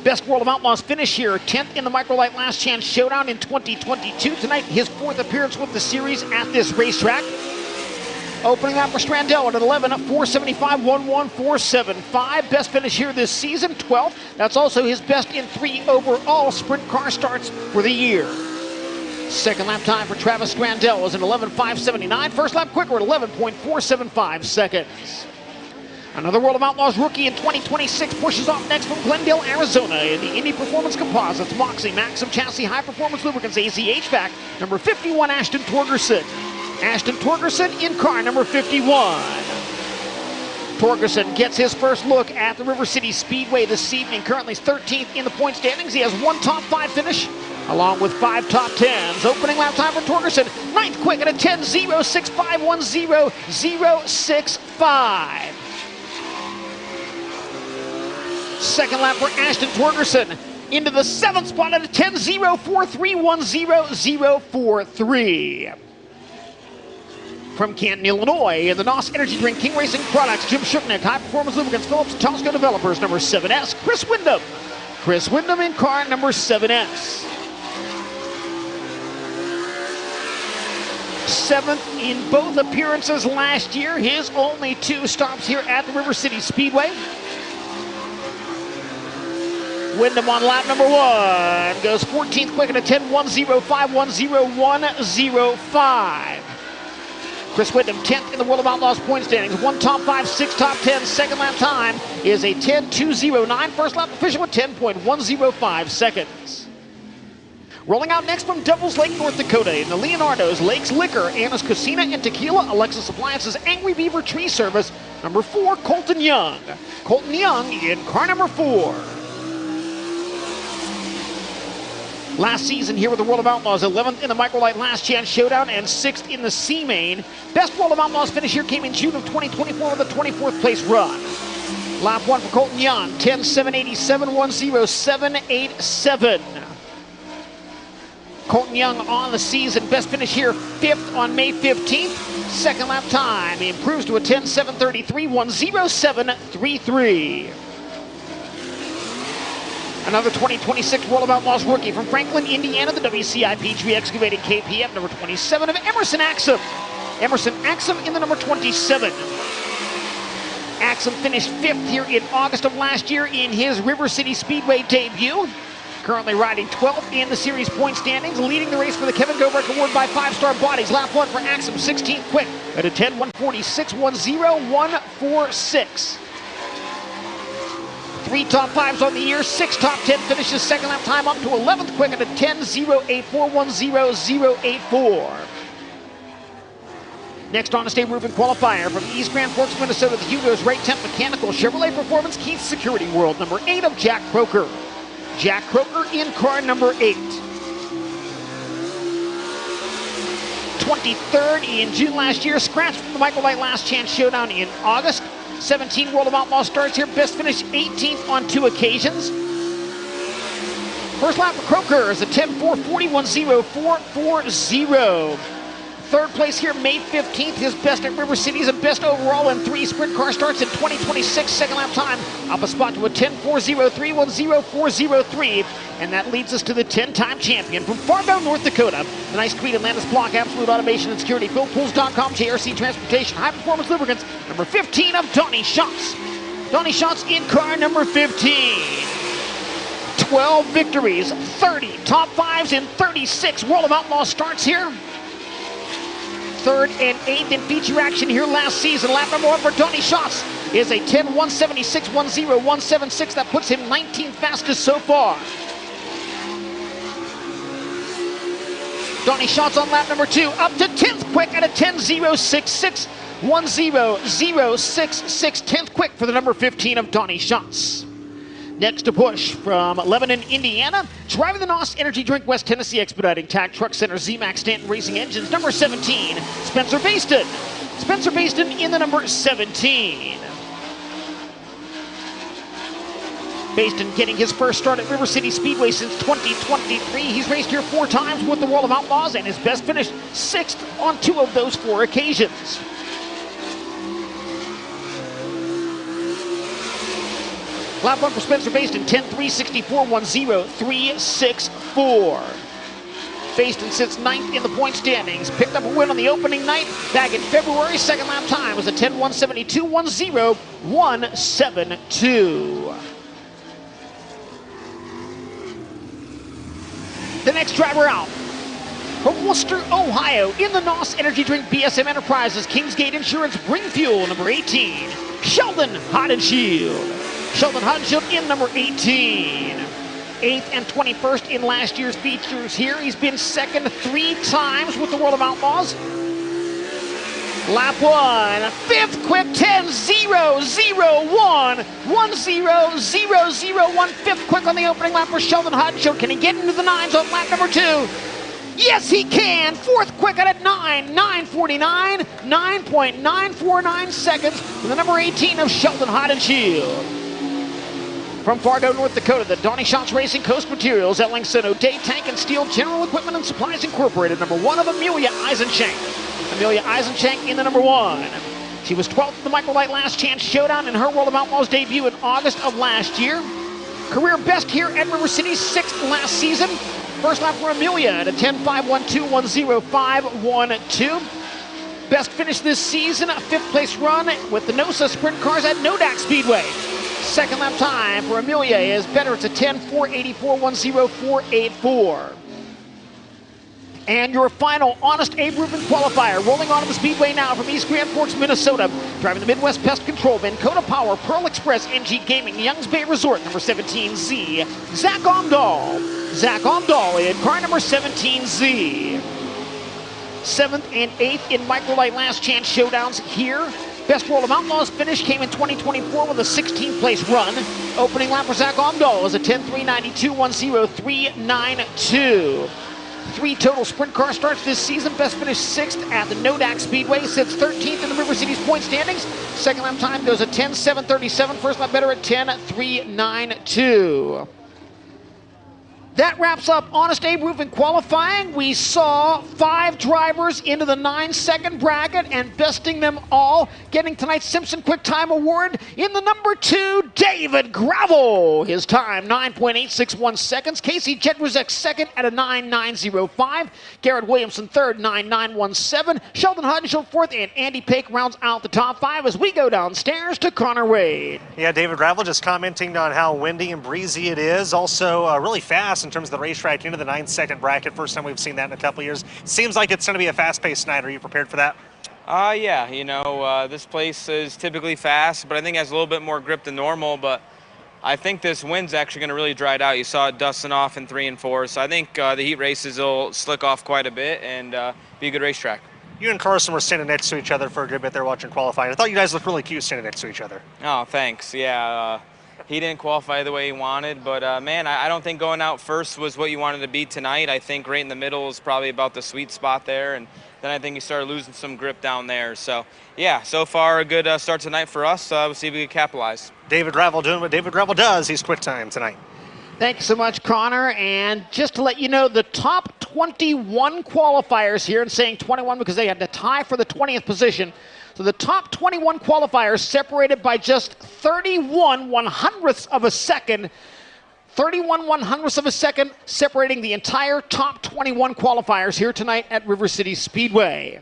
Best World of Outlaws finish here, 10th in the Microlight Last Chance Showdown in 2022. Tonight, his 4th appearance with the series at this racetrack. Opening up for Strandell at 11 at 475.11475. Best finish here this season, 12th. That's also his best in 3 overall sprint car starts for the year. Second lap time for Travis Strandell was an 11.579. First lap quicker at 11.475 seconds. Another World of Outlaws rookie in 2026 pushes off next from Glendale, Arizona in the Indy Performance Composites, Moxie, Maxim Chassis, High Performance Lubricants, AZ HVAC, number 51, Ashton Torgerson. Ashton Torgerson in car number 51. Torgerson gets his first look at the River City Speedway this evening. Currently 13th in the point standings. He has 1 top 5 finish, along with 5 top 10s. Opening lap time for Torgerson, 9th quick at a 10.06510.065. Second lap for Ashton Torgerson, into the 7th spot at a 10.04310.043. From Canton, Illinois, in the NOS Energy Drink King Racing Products, Jim Shuknick, High Performance Lubricants, Phillips Tosco Developers, number 7S, Chris Wyndham. Chris Wyndham in car number 7S. 7th in both appearances last year, his only 2 stops here at the River City Speedway. Wyndham on lap number 1, goes 14th quick at a 10.10510.105. Chris Wyndham, 10th in the World of Outlaws point standings. 1 top 5, 6 top 10. Second lap time is a 10.209. First lap official at 10.105 seconds. Rolling out next from Devil's Lake, North Dakota in the Leonardo's, Lakes Liquor, Anna's Casino and Tequila, Alexis Appliances, Angry Beaver Tree Service, number 4, Colton Young. Colton Young in car number 4. Last season here with the World of Outlaws, 11th in the Microlight Last Chance Showdown and 6th in the C-Main. Best World of Outlaws finish here came in June of 2024 with a 24th place run. Lap 1 for Colton Young, 10.787.10787. Colton Young on the season, best finish here, 5th on May 15th. Second lap time, he improves to a 10.733.10733. Another 2026 World of Outlaws rookie from Franklin, Indiana, the WCIP Tree Excavating KPF, number 27 of Emerson Axum. Emerson Axum in the number 27. Axum finished 5th here in August of last year in his River City Speedway debut. Currently riding 12th in the series point standings, leading the race for the Kevin Gobrick Award by 5-star bodies. Lap 1 for Axum, 16th quick at a 10.146.10.146. 3 top 5s on the year, 6 top 10 finishes. Second lap time up to 11th quick at a 10.084.10.084. Next on a state roofing qualifier from East Grand Forks, Minnesota, the Hugo's Right Temp Mechanical Chevrolet Performance Keith Security World, number 8 of Jack Croker. Jack Croker in car number 8. 23rd in June last year, scratched from the Microlight Last Chance Showdown in August. 17 World of Outlaws starts here, best finish 18th on 2 occasions. First lap for Croker is a 10.441.0440. Third place here, May 15th, his best at River Cities and best overall in 3 sprint car starts in 2026. Second lap time, up a spot to a 10.403.10403. And that leads us to the 10-time champion from Fargo, North Dakota. The nice tweet, Atlantis Block, Absolute Automation and Security, BillPools.com, JRC Transportation, High Performance Lubricants, number 15 of Donnie Schatz. Donnie Schatz in car number 15. 12 victories, 30 top fives in 36 World of Outlaws starts here. Third and eighth in feature action here last season. Lap number 1 for Donnie Schatz is a 10.176.10.176. That puts him 19th fastest so far. Donnie Schatz on lap number 2, up to 10th quick at a 10.066. 1.0.066, 10th quick for the number 15 of Donnie Schatz. Next to push from Lebanon, Indiana, driving the NOS Energy Drink West Tennessee Expediting Tack Truck Center Z-Max Stanton Racing Engines, number 17, Spencer Baston. Spencer Baston in the number 17. Baston getting his first start at River City Speedway since 2023. He's raced here 4 times with the World of Outlaws and his best finish 6th on 2 of those 4 occasions. Lap 1 for Spencer Baston, 10.364.10.364. Baston sits 9th in the point standings. Picked up a win on the opening night back in February. Second lap time was a 10.172.10.172. The next driver out from Worcester, Ohio, in the NOS Energy Drink BSM Enterprises Kingsgate Insurance Bring Fuel, number 18, Sheldon Hodenshield. Sheldon Hodenshield in number 18. 8th and 21st in last year's features here. He's been second 3 times with the World of Outlaws. Lap 1, 5th quick, 10.0.0.1, 1.0.0.0.1, 5th quick on the opening lap for Sheldon Hodenshield. Can he get into the 9s on lap number 2? Yes, he can. 4th quick at 9.49, 9.949 seconds for the number 18 of Sheldon Hodenshield. From Fargo, North Dakota, the Donnie Schatz Racing Coast Materials, Ellingson O'Day Tank and Steel General Equipment and Supplies Incorporated, number 1 of Amelia Eisenshank. Amelia Eisenshank in the number 1. She was 12th at the Microlight Last Chance Showdown in her World of Outlaws debut in August of last year. Career best here at River City, 6th last season. First lap for Amelia at a 10.512.105.12. Best finish this season, a 5th place run with the NOSA Sprint Cars at Nodak Speedway. Second lap time for Amelia is better. It's a 10.484.104.84. And your final Honest Abe Rubin qualifier, rolling onto the speedway now from East Grand Forks, Minnesota, driving the Midwest Pest Control, Dakota Power, Pearl Express, NG Gaming, Youngs Bay Resort, number 17Z, Zach Omdahl. Zach Omdahl in car number 17Z. 7th and 8th in Microlight Last Chance Showdowns here. Best World of Outlaws finish came in 2024 with a 16th place run. Opening lap for Zach Omdahl is a 10.392.103.92. 3 total sprint car starts this season. Best finish 6th at the Nodak Speedway. Sits 13th in the River City's point standings. Second lap time goes a 10.737. First lap better at 10.392. That wraps up Honest Abe Roofing qualifying. We saw 5 drivers into the 9-second bracket and besting them all, getting tonight's Simpson Quick Time Award in the number 2, David Gravel. His time, 9.861 seconds. Casey Jedrzejek second at a 9.905. Garrett Williamson third, 9.917. Sheldon Hodenshield fourth, and Andy Paik rounds out the top 5 as we go downstairs to Connor Wade. Yeah, David Gravel just commenting on how windy and breezy it is. Also really fast in terms of the racetrack into the 9-second bracket. First time we've seen that in a couple years. Seems like it's going to be a fast-paced night. Are you prepared for that? Yeah, you know, this place is typically fast, but I think it has a little bit more grip than normal, but I think this wind's actually going to really dry it out. You saw it dusting off in 3 and 4, so I think the heat races will slick off quite a bit and be a good racetrack. You and Carson were standing next to each other for a good bit there watching qualifying. I thought you guys looked really cute standing next to each other. Oh, thanks. Yeah, he didn't qualify the way he wanted, but man, I don't think going out first was what you wanted to be tonight. I think right in the middle is probably about the sweet spot there, and then I think he started losing some grip down there. So, yeah, so far a good start tonight for us. We'll see if we can capitalize. David Gravel doing what David Gravel does. He's quick time tonight. Thank you so much, Connor. And just to let you know, the top 21 qualifiers here, and saying 21 because they had to tie for the 20th position. So the top 21 qualifiers separated by just 31 100ths of a second. 31 100ths of a second separating the entire top 21 qualifiers here tonight at River City Speedway.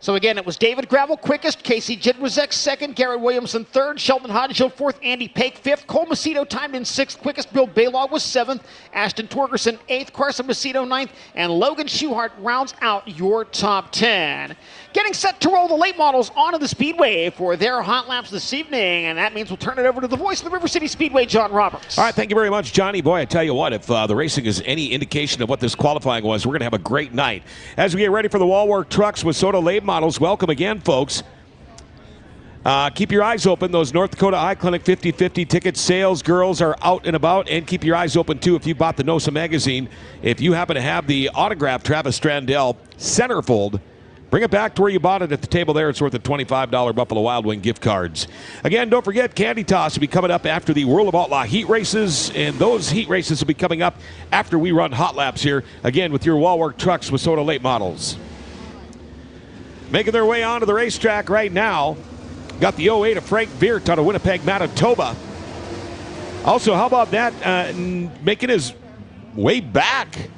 So again, it was David Gravel quickest, Casey Jidwazek second, Garrett Williamson third, Sheldon Hodgeshield fourth, Andy Pake fifth, Cole Macedo timed in sixth quickest, Bill Baylog was seventh, Ashton Torgerson eighth, Carson Macedo ninth, and Logan Schuhart rounds out your top 10. Getting set to roll the late models onto the Speedway for their hot laps this evening, and that means we'll turn it over to the voice of the River City Speedway, John Roberts. All right, thank you very much, Johnny. Boy, I tell you what, if the racing is any indication of what this qualifying was, we're going to have a great night. As we get ready for the Wall Work Trucks with Soda late models, welcome again, folks. Keep your eyes open. Those North Dakota Eye Clinic 50/50 ticket sales girls are out and about, and keep your eyes open too if you bought the NOSA magazine. If you happen to have the autographed Travis Strandell centerfold, bring it back to where you bought it at the table there. It's worth a $25 Buffalo Wild Wing gift cards. Again, don't forget, Candy Toss will be coming up after the World of Outlaw heat races, and those heat races will be coming up after we run hot laps here, again, with your Wall Work Trucks with Soda late models. Making their way onto the racetrack right now, got the 08 of Frank Veert out of Winnipeg, Manitoba. Also, how about that, making his way back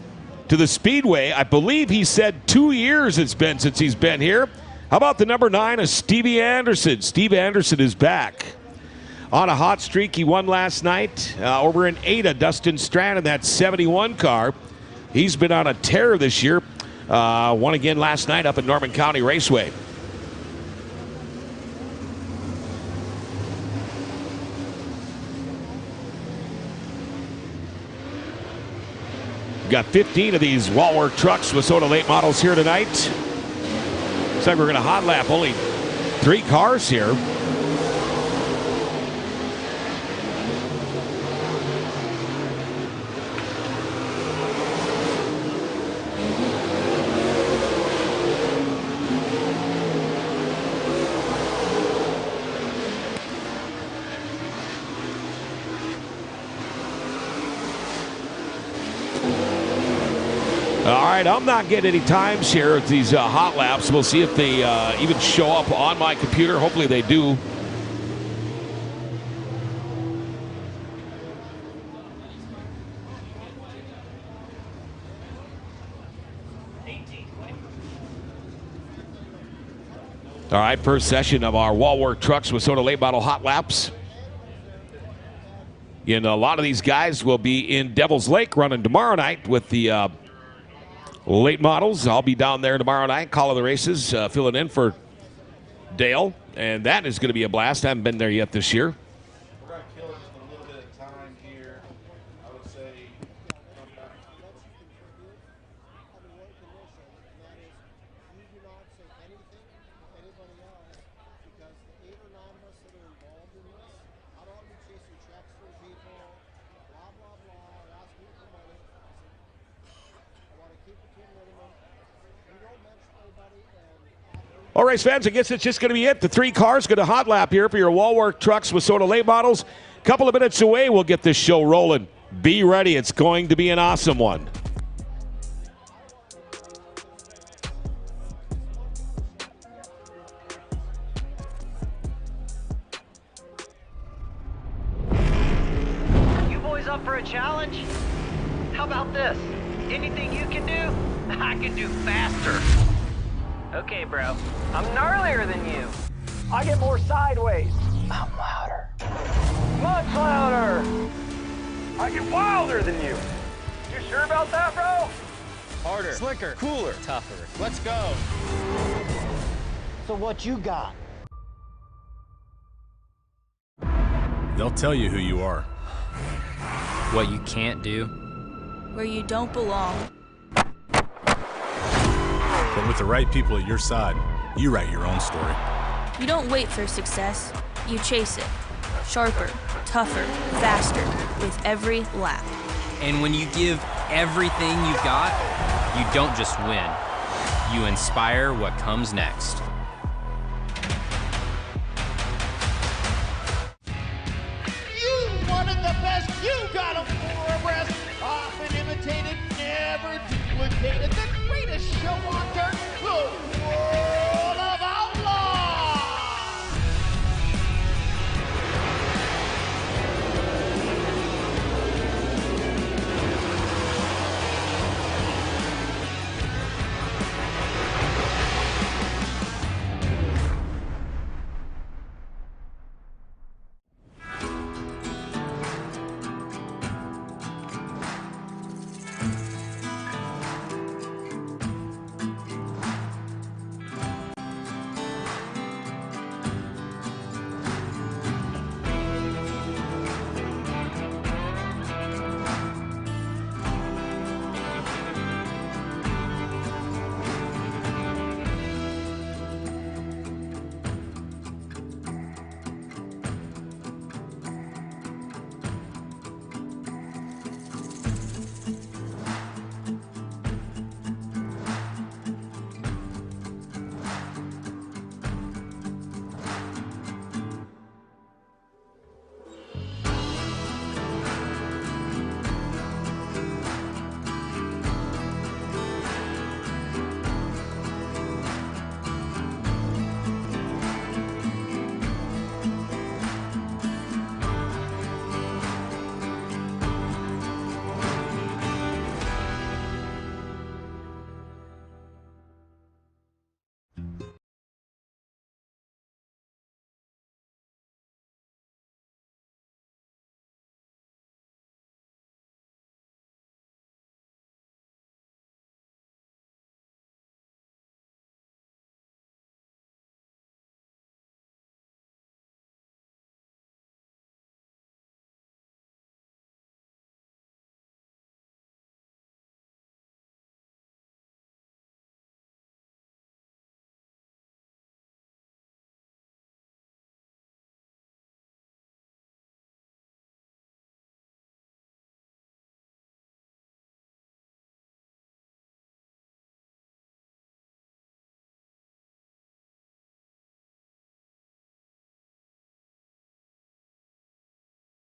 to the Speedway? I believe he said 2 years it's been since he's been here. How about the number 9 of Stevie Anderson? Steve Anderson is back on a hot streak. He won last night over in Ada. Dustin Strand in that 71 car. He's been on a tear this year. Won again last night up at Norman County Raceway. Got 15 of these Wall Work Trucks with Soda late models here tonight. Looks like we're going to hot lap only 3 cars here. All right, I'm not getting any times here at these hot laps. We'll see if they even show up on my computer. Hopefully they do. All right, first session of our Wall Work Trucks with Soda late model hot laps. And a lot of these guys will be in Devil's Lake running tomorrow night with the late models. I'll be down there tomorrow night, calling the races, filling in for Dale, and that is going to be a blast. I haven't been there yet this year. We're going to kill it in a little bit of time here. I would say All right, fans, I guess it's just going to be it. The 3 cars going to hot lap here for your Wall Work Trucks with Soda late models. A couple of minutes away, we'll get this show rolling. Be ready. It's going to be an awesome one. You boys up for a challenge? How about this? Anything you can do, I can do faster. Okay, bro. I'm gnarlier than you. I get more sideways. I'm louder. Much louder. I get wilder than you. You sure about that, bro? Harder. Slicker. Cooler. Tougher. Let's go. So what you got? They'll tell you who you are. What you can't do. Where you don't belong. But with the right people at your side, you write your own story. You don't wait for success, you chase it. Sharper, tougher, faster, with every lap. And when you give everything you've got, you don't just win. You inspire what comes next. You wanted the best, you got them for a rest. Often imitated, never duplicated. The greatest show on